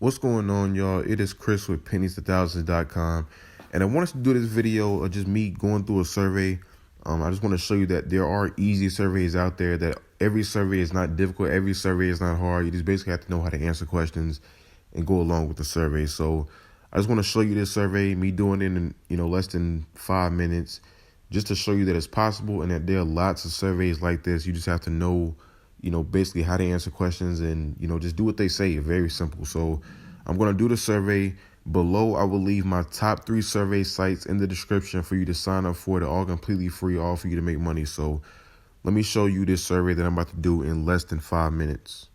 What's going on, y'all? It is Chris with pennies2000.com, and I wanted to do this video of just me going through a survey. I just want to show you that there are easy surveys out there, that every survey is not difficult, every survey is not hard. You just basically have to know how to answer questions and go along with the survey. So I just want to show you this survey, me doing it in less than 5 minutes, just to show you that it's possible and that there are lots of surveys like this. You just have to know basically how to answer questions and, just do what they say. Very simple. So I'm going to do the survey. Below, I will leave my top 3 survey sites in the description for you to sign up for. They're all completely free, all for you to make money. So let me show you this survey that I'm about to do in less than 5 minutes.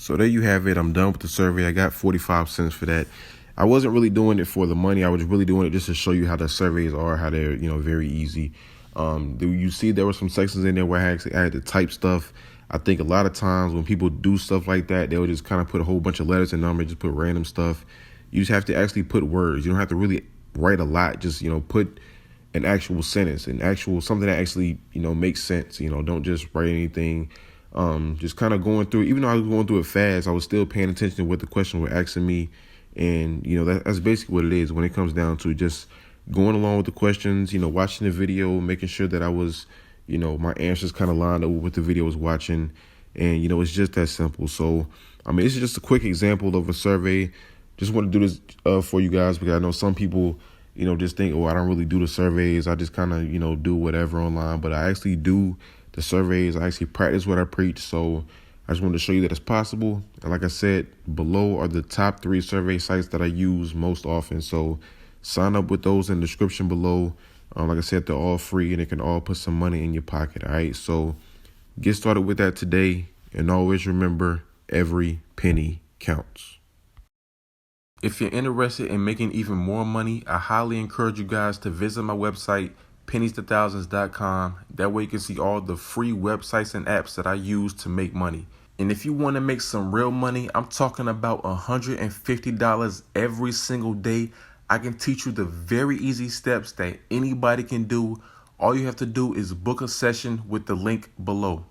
So there you have it. I'm done with the survey. I got 45 cents for that. I wasn't really doing it for the money. I was really doing it just to show you how the surveys are, how they're, very easy. You see there were some sections in there where I had to type stuff. I think a lot of times when people do stuff like that, they'll just kind of put a whole bunch of letters and numbers, just put random stuff. You just have to actually put words. You don't have to really write a lot. Just, put an actual sentence, something that actually, makes sense. Don't just write anything. Just kind of going through, even though I was going through it fast, I was still paying attention to what the question were asking me. And, that's basically what it is when it comes down to just going along with the questions, watching the video, making sure that I was, my answers kind of lined up with what the video was watching. And, it's just that simple. So, this is just a quick example of a survey. Just want to do this for you guys because I know some people, just think, oh, I don't really do the surveys. I just kind of, do whatever online. But I actually do the surveys. I actually practice what I preach. So I just wanted to show you that it's possible. And like I said, below are the top 3 survey sites that I use most often. So sign up with those in the description below. Like I said, they're all free and it can all put some money in your pocket. All right. So get started with that today. And always remember, every penny counts. If you're interested in making even more money, I highly encourage you guys to visit my website, pennies2thousands.com. That way you can see all the free websites and apps that I use to make money. And if you want to make some real money, I'm talking about $150 every single day. I can teach you the very easy steps that anybody can do. All you have to do is book a session with the link below.